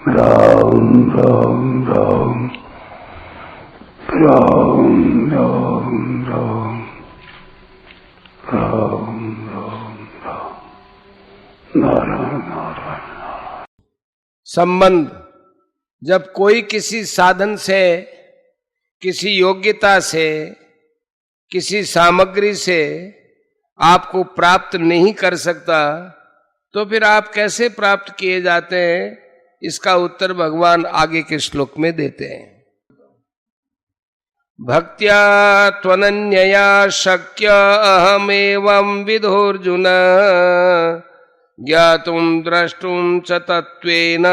राम राम राम राम राम राम राम राम राम नारायण नारायण। संबंध जब कोई किसी साधन से, किसी योग्यता से, किसी सामग्री से आपको प्राप्त नहीं कर सकता, तो फिर आप कैसे प्राप्त किए जाते हैं, इसका उत्तर भगवान आगे के श्लोक में देते हैं। भक्त्या त्वनन्यया शक्य अहमेवं विदोर्जुन ज्ञातुं द्रष्टुं च तत्त्वेन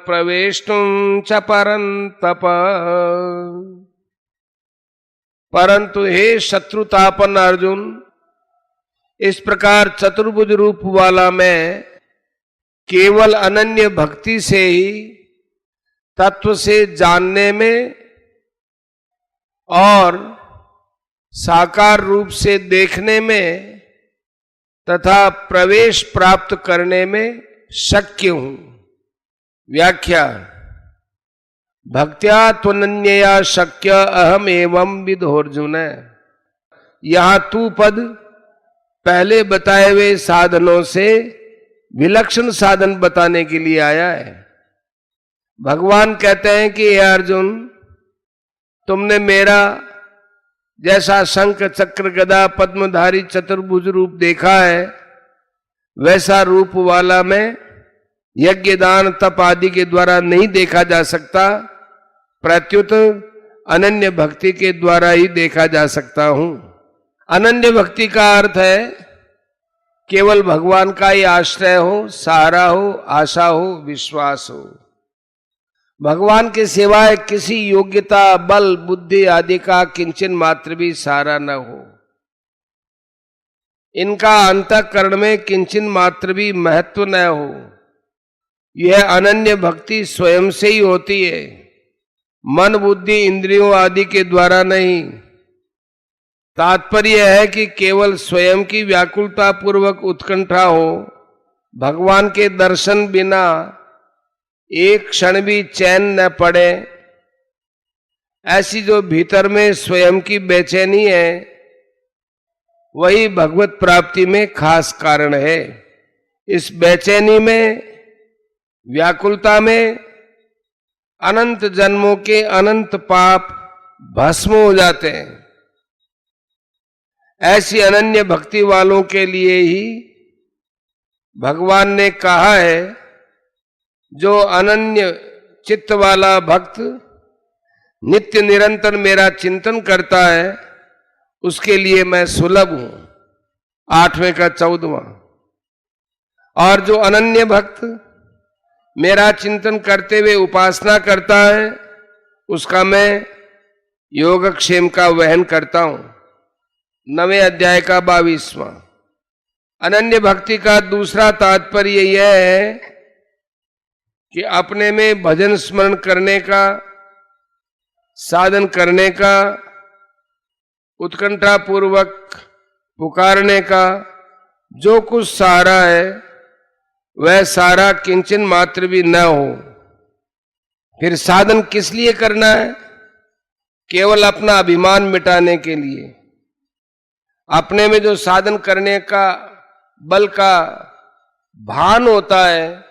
प्रवेष्टुं च परन्तप। परंतु हे शत्रुतापन अर्जुन, इस प्रकार चतुर्भुज रूप वाला मैं केवल अनन्य भक्ति से ही तत्व से जानने में और साकार रूप से देखने में तथा प्रवेश प्राप्त करने में शक्य हूं। व्याख्या। भक्त्या त्वनन्यया शक्य अहम एवं विदोर्जुन। यहां तू पद पहले बताए हुए साधनों से विलक्षण साधन बताने के लिए आया है। भगवान कहते हैं कि हे अर्जुन, तुमने मेरा जैसा शंख चक्र गदा पद्मधारी चतुर्भुज रूप देखा है, वैसा रूप वाला मैं यज्ञ दान तप आदि के द्वारा नहीं देखा जा सकता, प्रत्युत अनन्य भक्ति के द्वारा ही देखा जा सकता हूं। अनन्य भक्ति का अर्थ है केवल भगवान का ही आश्रय हो, सहारा हो, आशा हो, विश्वास हो। भगवान के सिवाय किसी योग्यता, बल, बुद्धि आदि का किंचन मात्र भी सहारा न हो। इनका अंतःकरण में किंचन मात्र भी महत्व न हो। यह अनन्य भक्ति स्वयं से ही होती है, मन बुद्धि इंद्रियों आदि के द्वारा नहीं। तात्पर्य है कि केवल स्वयं की व्याकुलता पूर्वक उत्कंठा हो, भगवान के दर्शन बिना एक क्षण भी चैन न पड़े, ऐसी जो भीतर में स्वयं की बेचैनी है, वही भगवत प्राप्ति में खास कारण है। इस बेचैनी में, व्याकुलता में अनंत जन्मों के अनंत पाप भस्म हो जाते हैं। ऐसी अनन्य भक्ति वालों के लिए ही भगवान ने कहा है, जो अनन्य चित्त वाला भक्त नित्य निरंतर मेरा चिंतन करता है, उसके लिए मैं सुलभ हूं। 8वें का 14वां। और जो अनन्य भक्त मेरा चिंतन करते हुए उपासना करता है, उसका मैं योगक्षेम का वहन करता हूं। 9वें अध्याय का 22वां। अनन्य भक्ति का दूसरा तात्पर्य यह है कि अपने में भजन स्मरण करने का, साधन करने का, उत्कंठा पूर्वक पुकारने का जो कुछ सहारा है, वह सारा किंचन मात्र भी न हो। फिर साधन किस लिए करना है? केवल अपना अभिमान मिटाने के लिए। अपने में जो साधन करने का बल का भान होता है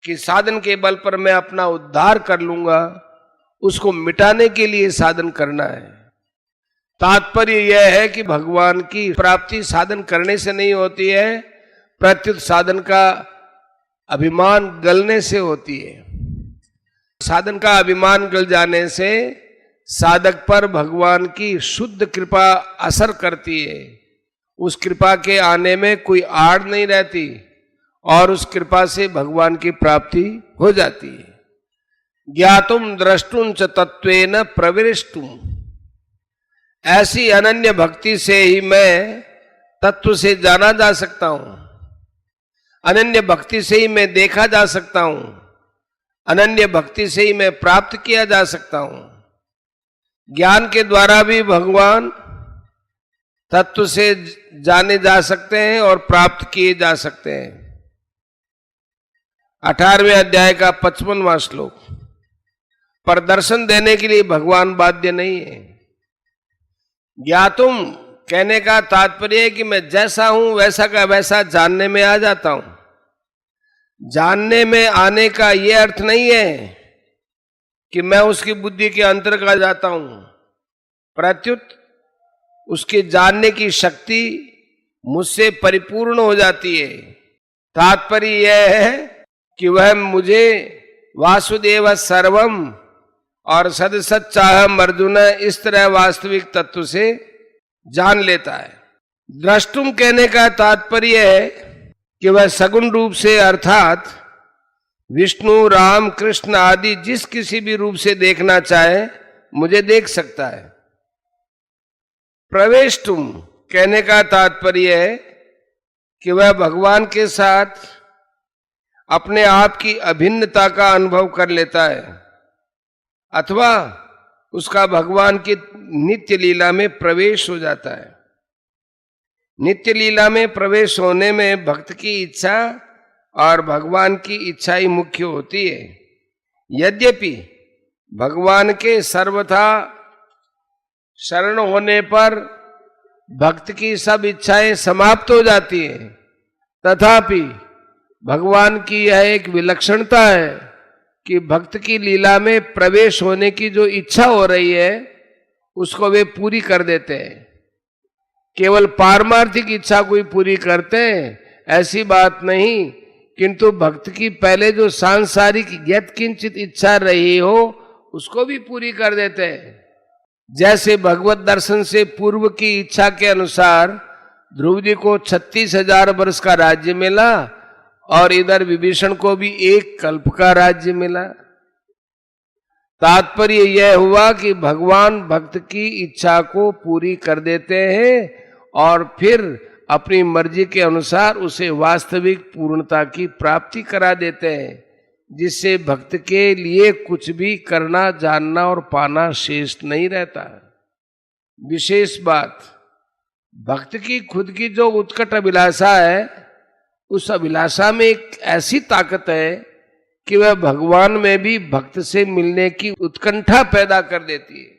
कि साधन के बल पर मैं अपना उद्धार कर लूंगा, उसको मिटाने के लिए साधन करना है। तात्पर्य यह है कि भगवान की प्राप्ति साधन करने से नहीं होती है, प्रत्युत साधन का अभिमान गलने से होती है। साधन का अभिमान गल जाने से साधक पर भगवान की शुद्ध कृपा असर करती है। उस कृपा के आने में कोई आड़ नहीं रहती और उस कृपा से भगवान की प्राप्ति हो जाती है। ज्ञातुम द्रष्टुं च तत्त्वेन प्रविष्टुम। ऐसी अनन्य भक्ति से ही मैं तत्व से जाना जा सकता हूं। अनन्य भक्ति से ही मैं देखा जा सकता हूं। अनन्य भक्ति से ही मैं प्राप्त किया जा सकता हूं। ज्ञान के द्वारा भी भगवान तत्व से जाने जा सकते हैं और प्राप्त किए जा सकते हैं। 18वें अध्याय का 55वां श्लोक। पर दर्शन देने के लिए भगवान बाध्य नहीं है। ज्ञातुम कहने का तात्पर्य है कि मैं जैसा हूं वैसा का वैसा जानने में आ जाता हूं। जानने में आने का यह अर्थ नहीं है कि मैं उसकी बुद्धि के अंतर्गत आ जाता हूं, प्रत्युत उसके जानने की शक्ति मुझसे परिपूर्ण हो जाती है। तात्पर्य यह है कि वह मुझे वासुदेव सर्वम और सदसत चाहम अर्जुन इस तरह वास्तविक तत्व से जान लेता है। द्रष्टुम कहने का तात्पर्य है कि वह सगुण रूप से अर्थात विष्णु, राम, कृष्ण आदि जिस किसी भी रूप से देखना चाहे मुझे देख सकता है। प्रवेष्टुम कहने का तात्पर्य है कि वह भगवान के साथ अपने आप की अभिन्नता का अनुभव कर लेता है अथवा उसका भगवान की नित्य लीला में प्रवेश हो जाता है। नित्य लीला में प्रवेश होने में भक्त की इच्छा और भगवान की इच्छा ही मुख्य होती है। यद्यपि भगवान के सर्वथा शरण होने पर भक्त की सब इच्छाएं समाप्त हो जाती हैं, तथापि भगवान की यह एक विलक्षणता है कि भक्त की लीला में प्रवेश होने की जो इच्छा हो रही है उसको वे पूरी कर देते हैं। केवल पारमार्थिक इच्छा कोई पूरी करते हैं ऐसी बात नहीं, किंतु भक्त की पहले जो सांसारिक यत्किंचित इच्छा रही हो उसको भी पूरी कर देते हैं। जैसे भगवत दर्शन से पूर्व की इच्छा के अनुसार ध्रुव जी को 36,000 वर्ष का राज्य मिला और इधर विभीषण को भी 1 कल्प का राज्य मिला। तात्पर्य यह हुआ कि भगवान भक्त की इच्छा को पूरी कर देते हैं और फिर अपनी मर्जी के अनुसार उसे वास्तविक पूर्णता की प्राप्ति करा देते हैं, जिससे भक्त के लिए कुछ भी करना, जानना और पाना शेष नहीं रहता। विशेष बात, भक्त की खुद की जो उत्कट अभिलाषा है उस अभिलाषा में एक ऐसी ताकत है कि वह भगवान में भी भक्त से मिलने की उत्कंठा पैदा कर देती है।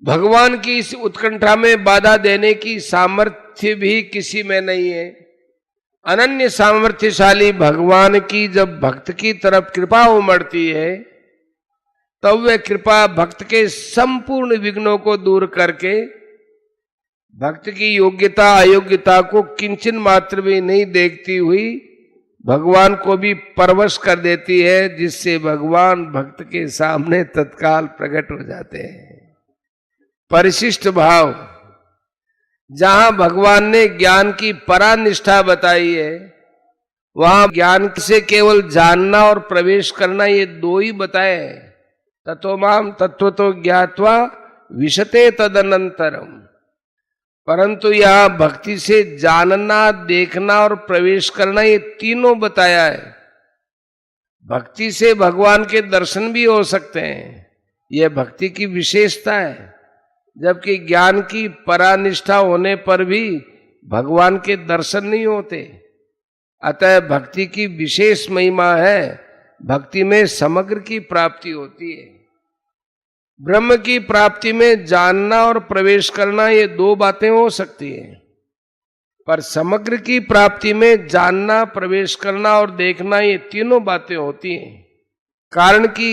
भगवान की इस उत्कंठा में बाधा देने की सामर्थ्य भी किसी में नहीं है। अनन्य सामर्थ्यशाली भगवान की जब भक्त की तरफ कृपा उमड़ती है तब वह कृपा भक्त के संपूर्ण विघ्नों को दूर करके भक्त की योग्यता अयोग्यता को किंचन मात्र भी नहीं देखती हुई भगवान को भी परवश कर देती है, जिससे भगवान भक्त के सामने तत्काल प्रकट हो जाते हैं। परिशिष्ट भाव, जहां भगवान ने ज्ञान की परानिष्ठा बताई है वहां ज्ञान से केवल जानना और प्रवेश करना ये 2 ही बताए हैं। तत्वमाम तत्वतो ज्ञात्वा विशते तदनंतरम, परंतु यहां भक्ति से जानना, देखना और प्रवेश करना ये तीनों बताया है। भक्ति से भगवान के दर्शन भी हो सकते हैं, यह भक्ति की विशेषता है, जबकि ज्ञान की परानिष्ठा होने पर भी भगवान के दर्शन नहीं होते। अतः भक्ति की विशेष महिमा है, भक्ति में समग्र की प्राप्ति होती है। ब्रह्म की प्राप्ति में जानना और प्रवेश करना ये 2 बातें हो सकती हैं, पर समग्र की प्राप्ति में जानना, प्रवेश करना और देखना ये तीनों बातें होती हैं। कारण कि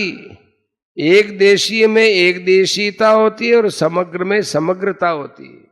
एक देशीय में एक देशीयता होती है और समग्र में समग्रता होती है।